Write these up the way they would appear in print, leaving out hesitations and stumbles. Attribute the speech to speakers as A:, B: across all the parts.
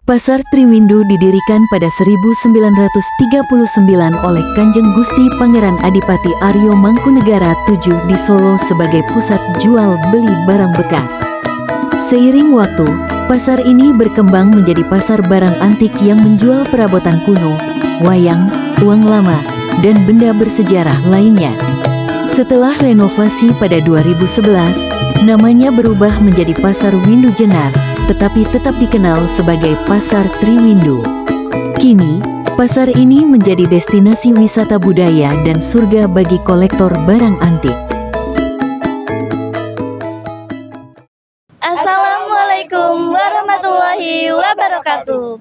A: Pasar Triwindu didirikan pada 1939 oleh Kanjeng Gusti Pangeran Adipati Aryo Mangkunegara VII di Solo sebagai pusat jual beli barang bekas. Seiring waktu, pasar ini berkembang menjadi pasar barang antik yang menjual perabotan kuno, wayang, uang lama, dan benda bersejarah lainnya. Setelah renovasi pada 2011, namanya berubah menjadi Pasar Windu Jenar, tetapi tetap dikenal sebagai Pasar Triwindu. Kini, pasar ini menjadi destinasi wisata budaya dan surga bagi kolektor barang antik.
B: Assalamualaikum warahmatullahi wabarakatuh.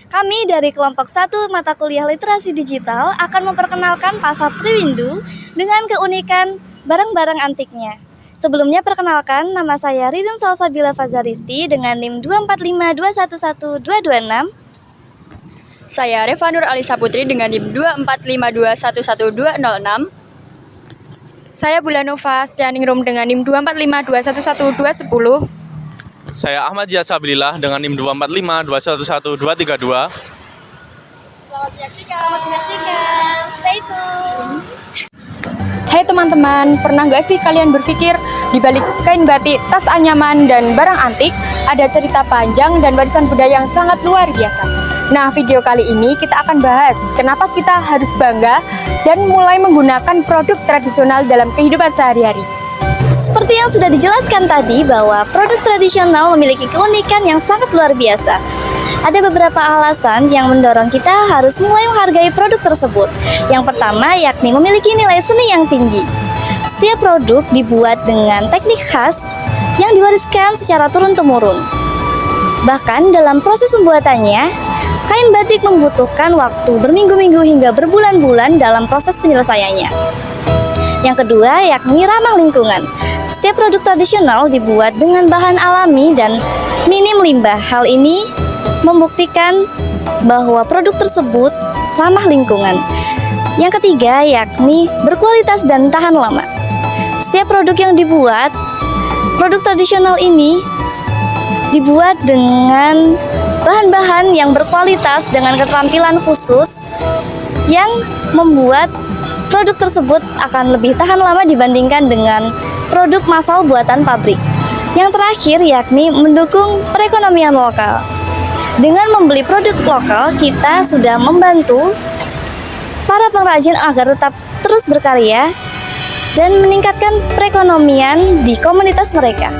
B: Kami dari kelompok 1 mata kuliah literasi digital akan memperkenalkan Pasar Triwindu dengan keunikan barang-barang antiknya. Sebelumnya perkenalkan, nama saya Ridun Salsabila Fazaristi dengan NIM 245211226.
C: Saya Reva Nur Alisa Putri dengan NIM 245211206. Saya Bulanova Stianingrum dengan NIM 245211210.
D: Saya Ahmad Jihad Sabilillah dengan NIM 245211232.
B: Selamat menyaksikan. Stay tune.
C: Hai teman-teman, pernah gak sih kalian berpikir di balik kain batik, tas anyaman, dan barang antik ada cerita panjang dan warisan budaya yang sangat luar biasa? Nah, video kali ini kita akan bahas kenapa kita harus bangga dan mulai menggunakan produk tradisional dalam kehidupan sehari-hari.
B: Seperti yang sudah dijelaskan tadi bahwa produk tradisional memiliki keunikan yang sangat luar biasa. Ada beberapa alasan yang mendorong kita harus mulai menghargai produk tersebut. Yang pertama yakni memiliki nilai seni yang tinggi. Setiap produk dibuat dengan teknik khas yang diwariskan secara turun-temurun. Bahkan dalam proses pembuatannya, kain batik membutuhkan waktu berminggu-minggu hingga berbulan-bulan dalam proses penyelesaiannya. Yang kedua yakni ramah lingkungan. Setiap produk tradisional dibuat dengan bahan alami dan minim limbah. Hal ini membuktikan bahwa produk tersebut ramah lingkungan. Yang ketiga yakni berkualitas dan tahan lama. Setiap produk yang dibuat, produk tradisional ini dibuat dengan bahan-bahan yang berkualitas dengan keterampilan khusus yang membuat produk tersebut akan lebih tahan lama dibandingkan dengan produk massal buatan pabrik. Yang terakhir yakni mendukung perekonomian lokal. Dengan membeli produk lokal, kita sudah membantu para pengrajin agar tetap terus berkarya dan meningkatkan perekonomian di komunitas mereka.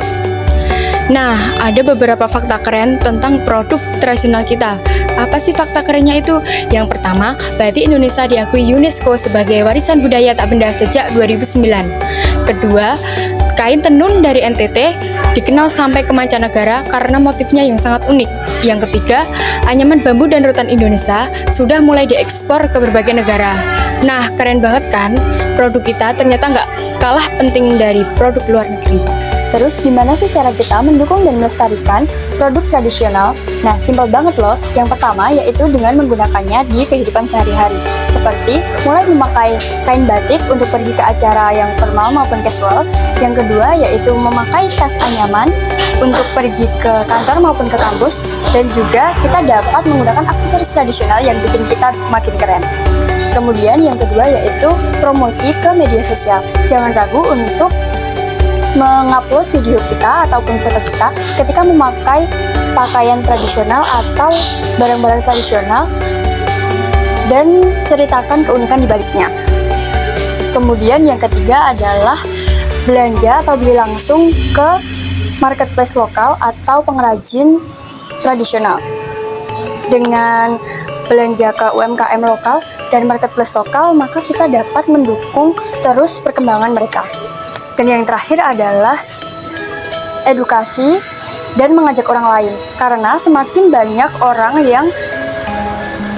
C: Nah, ada beberapa fakta keren tentang produk tradisional kita. Apa sih fakta kerennya itu? Yang pertama, batik Indonesia diakui UNESCO sebagai warisan budaya tak benda sejak 2009. Kedua, kain tenun dari NTT dikenal sampai ke mancanegara karena motifnya yang sangat unik. Yang ketiga, anyaman bambu dan rotan Indonesia sudah mulai diekspor ke berbagai negara. Nah, keren banget kan? Produk kita ternyata nggak kalah penting dari produk luar negeri.
E: Terus gimana sih cara kita mendukung dan melestarikan produk tradisional? Nah, simpel banget loh. Yang pertama yaitu dengan menggunakannya di kehidupan sehari-hari. Seperti mulai memakai kain batik untuk pergi ke acara yang formal maupun casual. Yang kedua yaitu memakai tas anyaman untuk pergi ke kantor maupun ke kampus. Dan juga kita dapat menggunakan aksesoris tradisional yang bikin kita makin keren. Kemudian yang kedua yaitu promosi ke media sosial. Jangan ragu untuk mengupload video kita ataupun foto kita ketika memakai pakaian tradisional atau barang-barang tradisional dan ceritakan keunikan di baliknya. Kemudian yang ketiga adalah belanja atau beli langsung ke marketplace lokal atau pengrajin tradisional. Dengan belanja ke UMKM lokal dan marketplace lokal, maka kita dapat mendukung terus perkembangan mereka. Dan yang terakhir adalah edukasi dan mengajak orang lain. Karena semakin banyak orang yang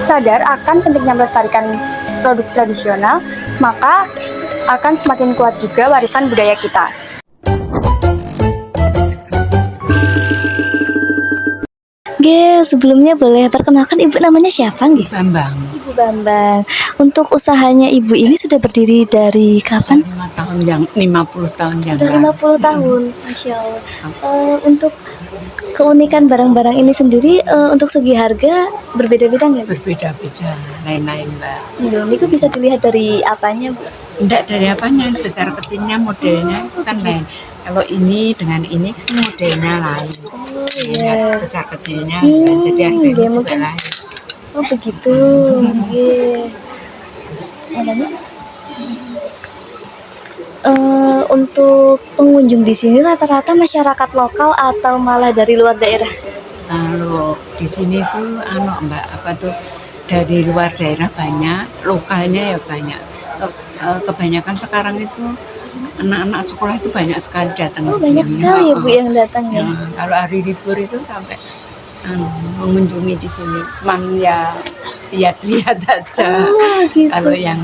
E: sadar akan pentingnya melestarikan produk tradisional, maka akan semakin kuat juga warisan budaya kita.
B: Sebelumnya boleh perkenalkan ibu namanya siapa?
F: Bambang.
B: Ibu Bambang. Untuk usahanya ibu ini sudah berdiri dari kapan?
F: 50 tahun yang
B: Sudah 50 tahun, Masya Allah. Untuk keunikan barang-barang ini sendiri untuk segi harga berbeda-beda nggak? Bu?
F: Berbeda-beda, lain-lain Mbak.
B: Loh, ini bisa dilihat dari apanya, Bu?
F: Enggak dari apanya, besar kecilnya modelnya itu kan lain. Kalau ini dengan ini kan modelnya lain.
B: iya.
F: Besar kecilnya,
B: Hmm,
F: jadi harganya
B: ya,
F: juga
B: mungkin.
F: lain.
B: Oh begitu. Iya. Makanya, untuk pengunjung di sini rata-rata masyarakat lokal atau malah dari luar daerah?
F: Kalau di sini tuh Mbak apa tuh dari luar daerah banyak, lokalnya ya banyak. Kebanyakan sekarang itu anak-anak sekolah itu banyak sekali datang
B: Oh
F: di
B: banyak
F: sini.
B: sekali ya Bu yang datang ya.
F: Kalau hari libur itu sampai mengunjungi di sini, cuman ya lihat-lihat aja.
B: Oh gitu.
F: Kalau yang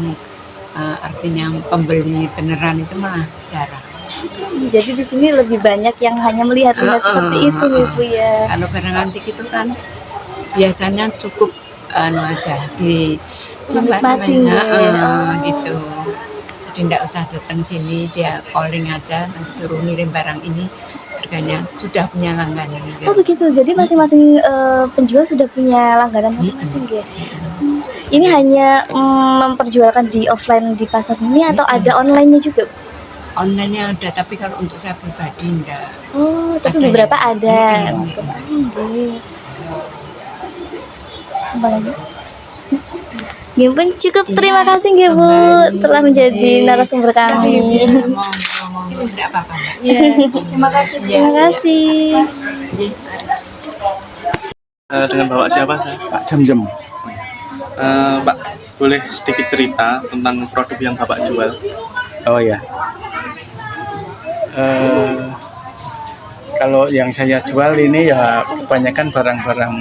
F: artinya pembeli beneran itu malah jarang.
B: Jadi di sini lebih banyak yang hanya melihat-lihat seperti itu ya Bu ya.
F: Kalau barang antik itu kan biasanya cukup aja di
B: Menikmati, ya.
F: gitu. Jadi tidak usah datang sini, dia calling aja, nanti suruh ngirim barang ini, harganya sudah punya langganan.
B: Oh begitu. Jadi masing-masing penjual sudah punya langganan masing-masing ya. Ini hanya memperjualkan di offline di pasar ini atau ada online-nya juga, Bu?
F: Online-nya ada, tapi kalau untuk saya pribadi enggak.
B: Oh, tapi
F: Ada
B: beberapa
F: ya?
B: ada.
F: Hmm.
B: Apa lagi? Ya pun cukup, terima kasih ya Bu
F: kembali.
B: telah menjadi narasumber kami.
F: Monggo, enggak apa-apa.
B: Terima kasih. Terima kasih.
D: Dengan Bapak siapa saya?
G: Pak Jam-Jam.
D: Pak, boleh sedikit cerita tentang produk yang Bapak jual?
G: Oh ya. Kalau yang saya jual ini ya kebanyakan barang-barang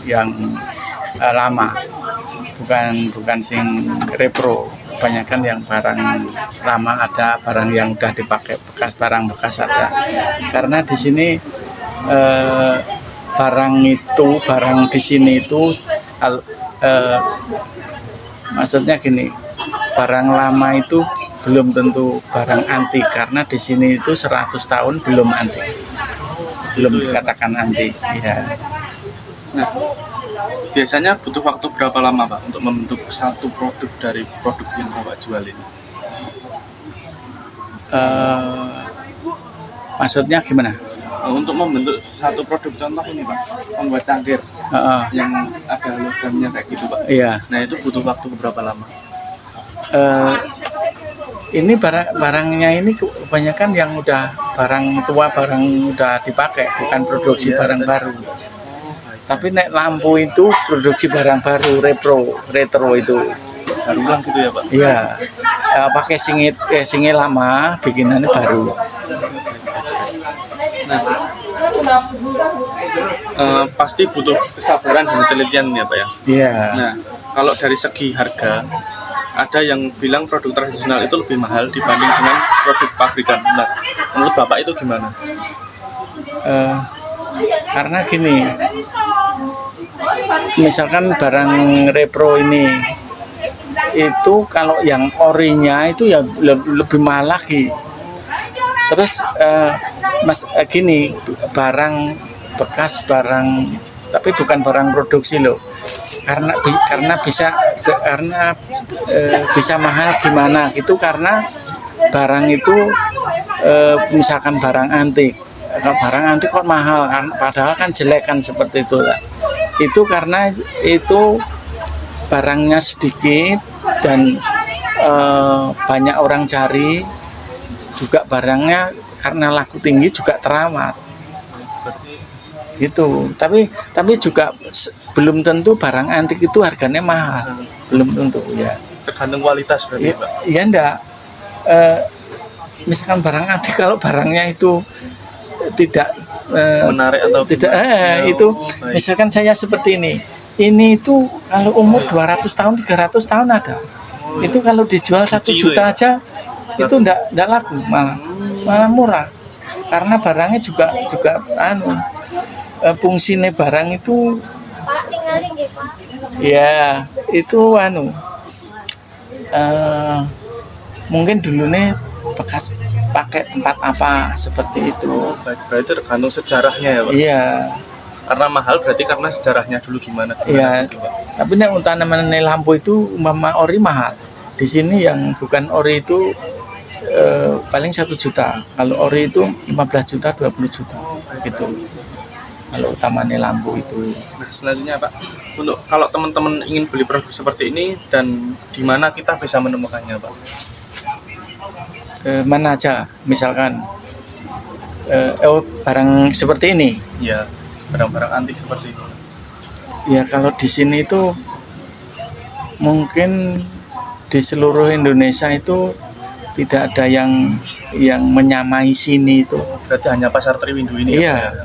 G: yang lama, bukan sing repro. Kebanyakan yang barang lama ada, barang yang udah dipakai bekas, barang bekas ada. Karena di sini barang di sini itu maksudnya gini, barang lama itu belum tentu barang antik, karena di sini itu 100 tahun belum antik, belum dikatakan antik. Ya.
D: Nah, biasanya butuh waktu berapa lama Pak untuk membentuk satu produk dari produk yang Bapak jual ini?
G: Maksudnya gimana?
D: Untuk membentuk satu produk, contoh ini Pak, membuat cangkir yang ada logamnya kayak gitu Pak.
G: Iya.
D: Nah itu butuh waktu berapa lama?
G: Ini barangnya ini kebanyakan yang udah barang tua, barang udah dipakai, bukan produksi barang baru. Tapi nek lampu itu produksi barang baru, retro itu.
D: Baru ulang gitu ya Pak?
G: Iya, pakai singit lama, bikinannya baru.
D: Nah, pasti butuh kesabaran dan ketelitian ya Pak ya?
G: Iya.
D: Nah, kalau dari segi harga, ada yang bilang produk tradisional itu lebih mahal dibanding dengan produk pabrikan. Nah, menurut Bapak itu gimana?
G: Karena gini, misalkan barang repro ini, itu kalau yang orinya itu ya lebih mahal lagi. Terus gini, barang bekas, barang tapi bukan barang produksi loh. Karena bisa mahal gimana itu, karena barang itu misalkan barang antik kok mahal kan, padahal kan jelek kan, seperti itu lah. Itu karena itu barangnya sedikit dan banyak orang cari, juga barangnya karena laku tinggi juga terawat gitu. Tapi juga belum tentu barang antik itu harganya mahal, belum tentu ya.
D: Tergantung kualitas berarti Pak?
G: Ya enggak, misalkan barang antik kalau barangnya itu tidak
D: Menarik atau
G: tidak
D: gimana?
G: itu
D: baik.
G: misalkan saya seperti ini itu kalau umur 200 tahun 300 tahun ada, itu kalau dijual 1 juta
D: ya?
G: aja itu enggak laku, malah murah, karena barangnya juga fungsinya barang itu ya itu mungkin dulu nih bekas pakai tempat apa seperti itu.
D: Baik, berarti tergantung sejarahnya ya Pak?
G: Iya.
D: Karena mahal berarti karena sejarahnya dulu gimana?
G: Iya,
D: Gitu, Pak?
G: tapi yang tanaman lampu itu umpama ori mahal. Di sini yang bukan ori itu paling 1 juta. Kalau ori itu 15 juta, 20 juta gitu. Kalau utamanya lampu itu.
D: Nah, selanjutnya Pak, untuk kalau teman-teman ingin beli produk seperti ini dan di mana kita bisa menemukannya Pak?
G: Mana aja, misalkan barang seperti ini.
D: Ya, barang-barang antik seperti ini.
G: Ya kalau di sini itu mungkin di seluruh Indonesia itu tidak ada yang menyamai sini itu.
D: Berarti hanya pasar Triwindu ini
G: Iya.
D: ya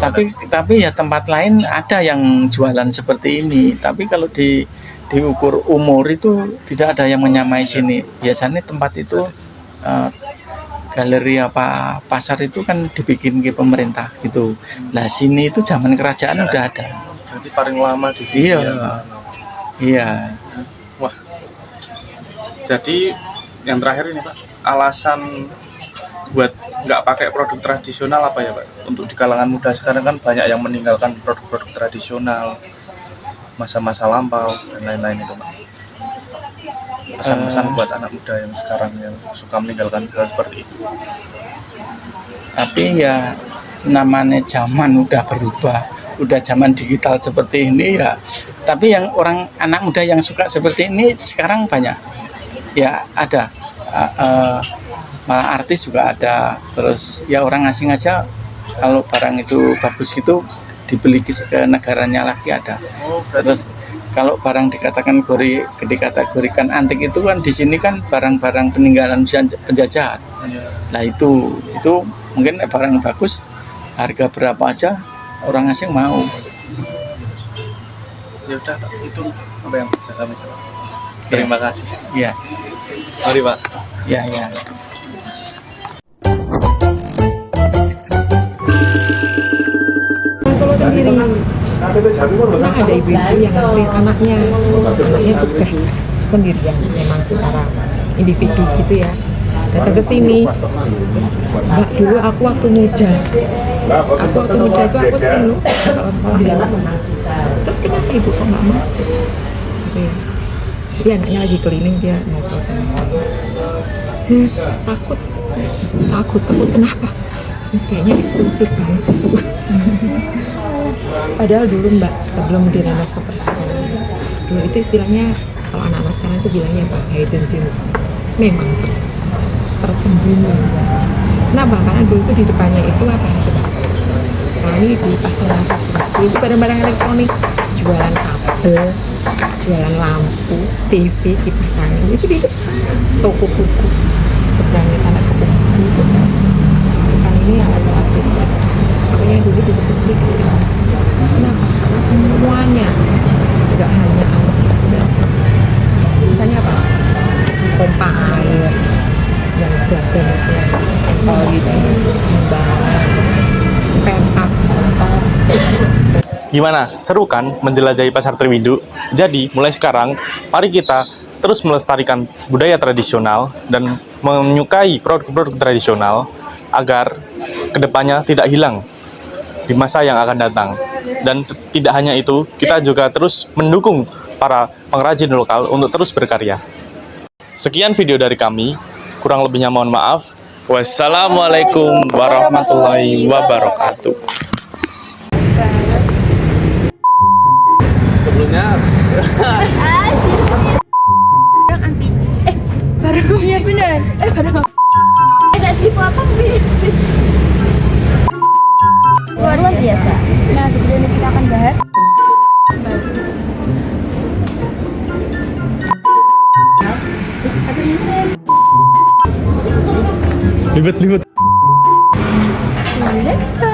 D: Pak?
G: Tapi ya tempat lain ada yang jualan seperti ini. Tapi kalau diukur umur itu tidak ada yang menyamai sini. Biasanya tempat itu galeri apa pasar itu kan dibikin ke pemerintah gitu. Nah sini itu zaman kerajaan udah ada.
D: Berarti paling lama di sini
G: Iya,
D: ya?
G: iya.
D: Wah. Jadi yang terakhir ini Pak, alasan buat nggak pakai produk tradisional apa ya Pak? Untuk di kalangan muda sekarang kan banyak yang meninggalkan produk-produk tradisional, masa-masa lampau dan lain-lain itu Pak. Pesan-pesan buat anak muda yang sekarang yang suka meninggalkan hal seperti itu.
G: Tapi ya namanya zaman udah berubah, udah zaman digital seperti ini ya. Tapi yang anak muda yang suka seperti ini sekarang banyak. Ya ada, malah artis juga ada. Terus ya orang asing aja kalau barang itu bagus gitu dibeli ke negaranya lagi ada. Terus kalau barang dikategorikan antik itu kan di sini kan barang-barang peninggalan penjajahan. Nah itu mungkin barang bagus, harga berapa aja orang asing mau.
D: Ya udah Pak, itu apa yang bisa kami jawab. Terima kasih.
G: Ya,
D: Mari Pak.
G: ya, ya.
H: Solo sendiri. Pernah ada ibu-ibu yang ngeliat anaknya tugas sendirian, memang secara individu gitu ya. Datang ke sini, terus Mbak dulu aku waktu muda itu aku sering loh kalau sekolah dulu. Terus kenapa ibu kok nggak masuk? Gitu ya. Jadi anaknya lagi keliling dia ngobrol sama saya. Takut kenapa? Terus kayaknya eksklusif banget sih Bu. Padahal dulu Mbak sebelum direnov seperti sekarang, dulu itu istilahnya kalau anak-anak sekarang itu bilangnya apa? Hidden gems. Memang tersembunyi. Kenapa? Karena dulu itu di depannya itu apa? Coba. Sekarang ini di pasar dulu itu barang-barang elektronik, jualan kabel, jualan lampu, TV, kipas angin itu di toko buku seberangnya sana toko buku itu. Kan ini alat-alat listrik. Makanya dulu disebut gitu. Kenapa? Karena semuanya nggak hanya alat, misalnya apa? Pompa air yang berat-beratnya gitu, spare part motor.
D: Gimana? Seru kan menjelajahi pasar Triwindu? Jadi, mulai sekarang, mari kita terus melestarikan budaya tradisional dan menyukai produk-produk tradisional agar kedepannya tidak hilang di masa yang akan datang. Dan tidak hanya itu, kita juga terus mendukung para pengrajin lokal untuk terus berkarya. Sekian video dari kami, kurang lebihnya mohon maaf. Wassalamualaikum warahmatullahi wabarakatuh. Sebelumnya
C: Iya benar.
B: Ada cipu apa sih? Luar biasa.
C: Nah, video ini kita akan bahas
D: libet.
C: next time.